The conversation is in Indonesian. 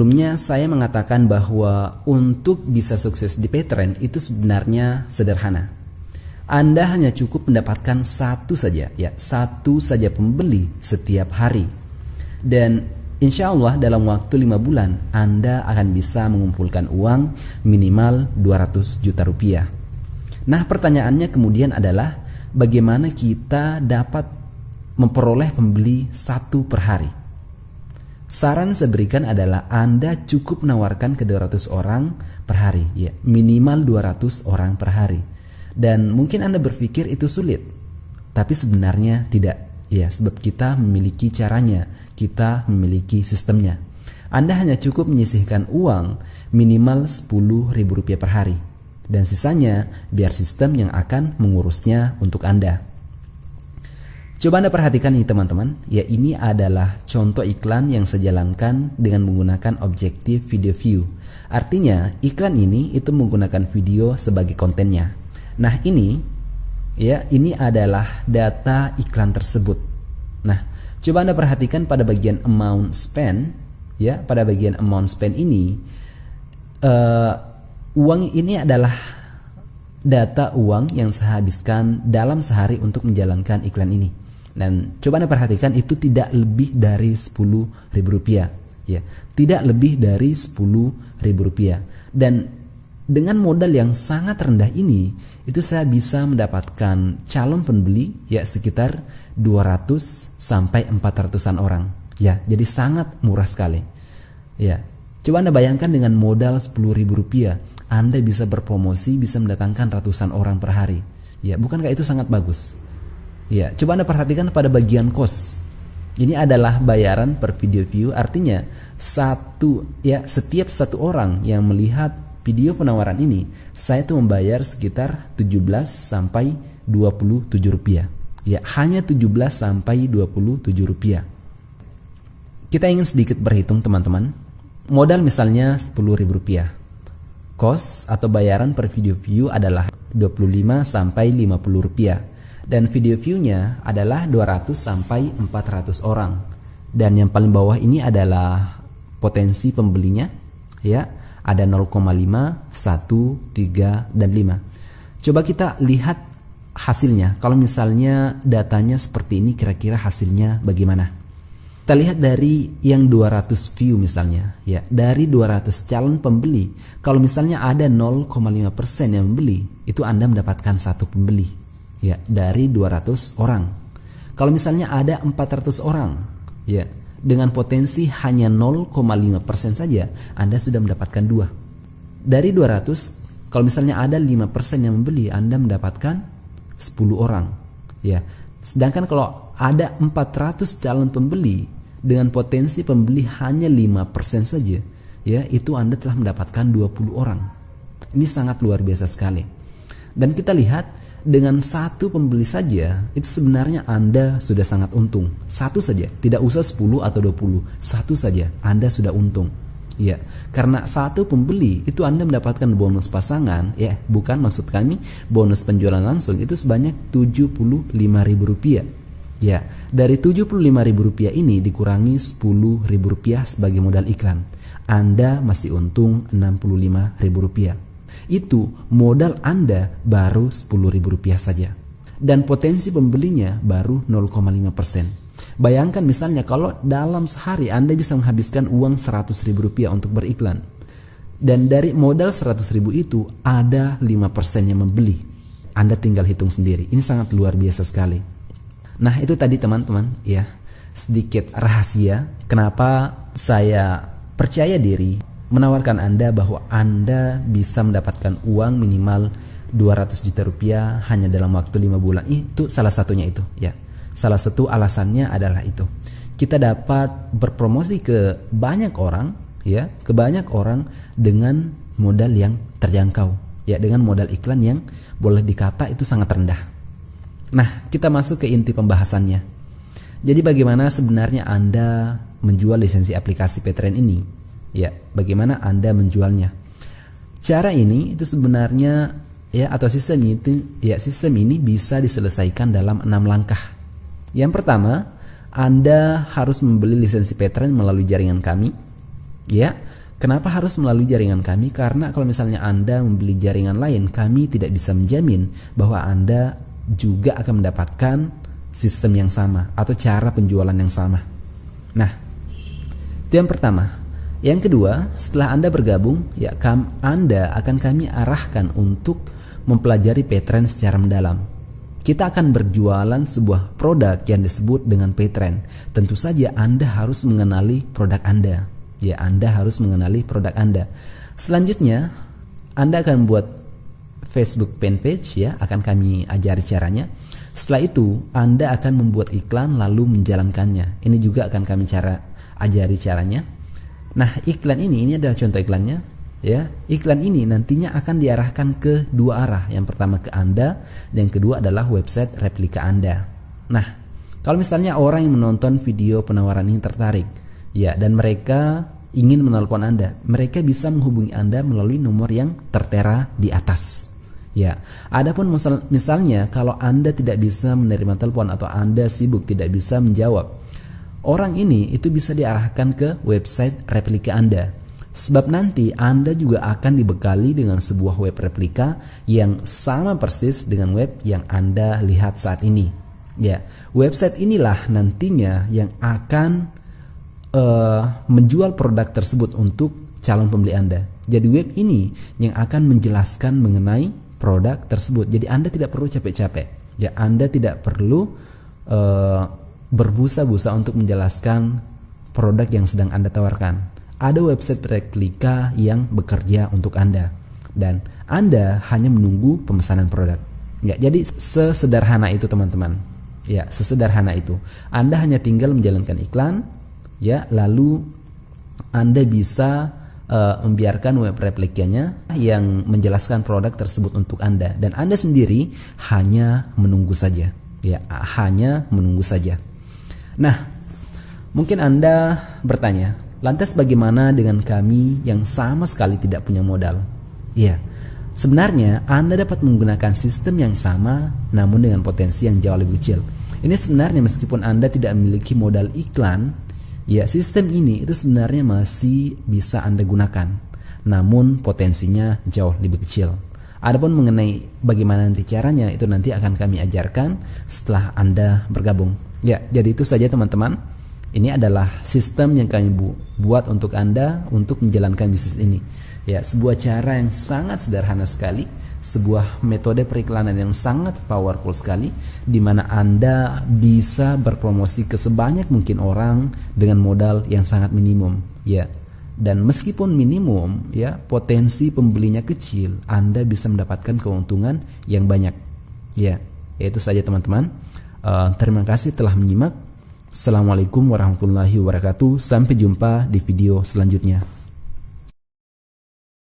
Sebelumnya saya mengatakan bahwa untuk bisa sukses di Paytrend itu sebenarnya sederhana. Anda hanya cukup mendapatkan satu saja pembeli setiap hari. Dan insya Allah dalam waktu 5 bulan Anda akan bisa mengumpulkan uang minimal 200 juta rupiah. Nah, pertanyaannya kemudian adalah bagaimana kita dapat memperoleh pembeli satu per hari. Saran saya berikan adalah Anda cukup menawarkan ke 200 orang per hari, ya, minimal 200 orang per hari. Dan mungkin Anda berpikir itu sulit, tapi sebenarnya tidak, ya, sebab kita memiliki caranya, kita memiliki sistemnya. Anda hanya cukup menyisihkan uang minimal Rp10.000 per hari, dan sisanya biar sistem yang akan mengurusnya untuk Anda. Coba Anda perhatikan ini teman-teman, ya, ini adalah contoh iklan yang saya jalankan dengan menggunakan objektif video view. Artinya iklan ini itu menggunakan video sebagai kontennya. Nah ini, ya, ini adalah data iklan tersebut. Nah, coba Anda perhatikan pada bagian amount spend, ya, pada bagian amount spend ini, uang ini adalah data uang yang saya habiskan dalam sehari untuk menjalankan iklan ini. Dan coba Anda perhatikan itu tidak lebih dari Rp10.000, ya, tidak lebih dari Rp10.000. Dan dengan modal yang sangat rendah ini, itu saya bisa mendapatkan calon pembeli, ya, sekitar 200 sampai 400-an orang, ya. Jadi sangat murah sekali, ya. Coba Anda bayangkan dengan modal Rp10.000 Anda bisa berpromosi, bisa mendatangkan ratusan orang per hari, ya. Bukankah itu sangat bagus? Ya, coba Anda perhatikan pada bagian cost. Ini adalah bayaran per video view, artinya setiap satu orang yang melihat video penawaran ini, saya tuh membayar sekitar 17 sampai 27 rupiah. Ya, hanya 17 sampai 27 rupiah. Kita ingin sedikit berhitung teman-teman. Modal misalnya Rp10.000. Cost atau bayaran per video view adalah 25 sampai 50 rupiah. Dan video view-nya adalah 200 sampai 400 orang. Dan yang paling bawah ini adalah potensi pembelinya, ya. Ada 0,5, 1, 3, dan 5. Coba kita lihat hasilnya. Kalau misalnya datanya seperti ini, kira-kira hasilnya bagaimana? Kita lihat dari yang 200 view misalnya, ya. Dari 200 calon pembeli, kalau misalnya ada 0,5% yang membeli, itu Anda mendapatkan satu pembeli, ya, dari 200 orang. Kalau misalnya ada 400 orang, ya, dengan potensi hanya 0,5% saja, Anda sudah mendapatkan 2. Dari 200, kalau misalnya ada 5% yang membeli, Anda mendapatkan 10 orang, ya. Sedangkan kalau ada 400 calon pembeli dengan potensi pembeli hanya 5% saja, ya, itu Anda telah mendapatkan 20 orang. Ini sangat luar biasa sekali. Dan kita lihat dengan satu pembeli saja itu sebenarnya Anda sudah sangat untung. Satu saja, tidak usah 10 atau 20, satu saja Anda sudah untung, ya. Karena satu pembeli itu Anda mendapatkan bonus pasangan, ya, bukan, maksud kami bonus penjualan langsung itu sebanyak Rp75.000, ya. Dari Rp75.000 ini dikurangi Rp10.000 sebagai modal iklan, Anda masih untung Rp65.000. Itu modal Anda baru Rp10.000 saja. Dan potensi pembelinya baru 0,5%. Bayangkan misalnya kalau dalam sehari Anda bisa menghabiskan uang Rp100.000 untuk beriklan. Dan dari modal 100.000 itu ada 5% yang membeli. Anda tinggal hitung sendiri. Ini sangat luar biasa sekali. Nah, itu tadi teman-teman, ya, sedikit rahasia kenapa saya percaya diri menawarkan Anda bahwa Anda bisa mendapatkan uang minimal 200 juta rupiah hanya dalam waktu 5 bulan. Itu salah satunya itu, ya. Salah satu alasannya adalah itu. Kita dapat berpromosi ke banyak orang, ya, ke banyak orang dengan modal yang terjangkau, ya, dengan modal iklan yang boleh dikata itu sangat rendah. Nah, kita masuk ke inti pembahasannya. Jadi bagaimana sebenarnya Anda menjual lisensi aplikasi Paytrend ini? Ya, bagaimana Anda menjualnya? Cara ini itu sebenarnya, ya, atau sistem ini bisa diselesaikan dalam 6 langkah. Yang pertama, Anda harus membeli lisensi Paytrend melalui jaringan kami, ya. Kenapa harus melalui jaringan kami? Karena kalau misalnya Anda membeli jaringan lain, kami tidak bisa menjamin bahwa Anda juga akan mendapatkan sistem yang sama atau cara penjualan yang sama. Nah, itu yang pertama. Yang kedua, setelah Anda bergabung, ya Anda akan kami arahkan untuk mempelajari pay-trend secara mendalam. Kita akan berjualan sebuah produk yang disebut dengan pay-trend. Tentu saja Anda harus mengenali produk Anda. Ya, Anda harus mengenali produk Anda. Selanjutnya, Anda akan buat Facebook fanpage, ya, akan kami ajari caranya. Setelah itu, Anda akan membuat iklan lalu menjalankannya. Ini juga akan kami ajari caranya. Nah, iklan ini adalah contoh iklannya, ya. Iklan ini nantinya akan diarahkan ke dua arah. Yang pertama ke Anda, dan yang kedua adalah website replika Anda. Nah, kalau misalnya orang yang menonton video penawaran ini tertarik, ya, dan mereka ingin menelpon Anda, mereka bisa menghubungi Anda melalui nomor yang tertera di atas. Ya, adapun misalnya kalau Anda tidak bisa menerima telepon atau Anda sibuk tidak bisa menjawab, orang ini itu bisa diarahkan ke website replika Anda. Sebab nanti Anda juga akan dibekali dengan sebuah web replika yang sama persis dengan web yang Anda lihat saat ini. Ya, website inilah nantinya yang akan menjual produk tersebut untuk calon pembeli Anda. Jadi web ini yang akan menjelaskan mengenai produk tersebut. Jadi Anda tidak perlu capek-capek. Ya, Anda tidak perlu berbusa-busa untuk menjelaskan produk yang sedang Anda tawarkan. Ada website replika yang bekerja untuk Anda dan Anda hanya menunggu pemesanan produk. Ya, jadi sesederhana itu teman-teman. Ya, sesederhana itu. Anda hanya tinggal menjalankan iklan. Ya, lalu Anda bisa membiarkan web replikanya yang menjelaskan produk tersebut untuk Anda, dan Anda sendiri hanya menunggu saja. Ya, hanya menunggu saja. Nah, mungkin Anda bertanya, lantas bagaimana dengan kami yang sama sekali tidak punya modal? Ya, sebenarnya Anda dapat menggunakan sistem yang sama namun dengan potensi yang jauh lebih kecil. Ini sebenarnya meskipun Anda tidak memiliki modal iklan, ya, sistem ini itu sebenarnya masih bisa Anda gunakan, namun potensinya jauh lebih kecil. Adapun mengenai bagaimana nanti caranya, itu nanti akan kami ajarkan setelah Anda bergabung. Ya, jadi itu saja teman-teman. Ini adalah sistem yang kami buat untuk Anda untuk menjalankan bisnis ini. Ya, sebuah cara yang sangat sederhana sekali, sebuah metode periklanan yang sangat powerful sekali, di mana Anda bisa berpromosi ke sebanyak mungkin orang dengan modal yang sangat minimum, ya. Dan meskipun minimum, ya, potensi pembelinya kecil, Anda bisa mendapatkan keuntungan yang banyak. Ya, itu saja teman-teman. Terima kasih telah menyimak. Assalamualaikum warahmatullahi wabarakatuh. Sampai jumpa di video selanjutnya.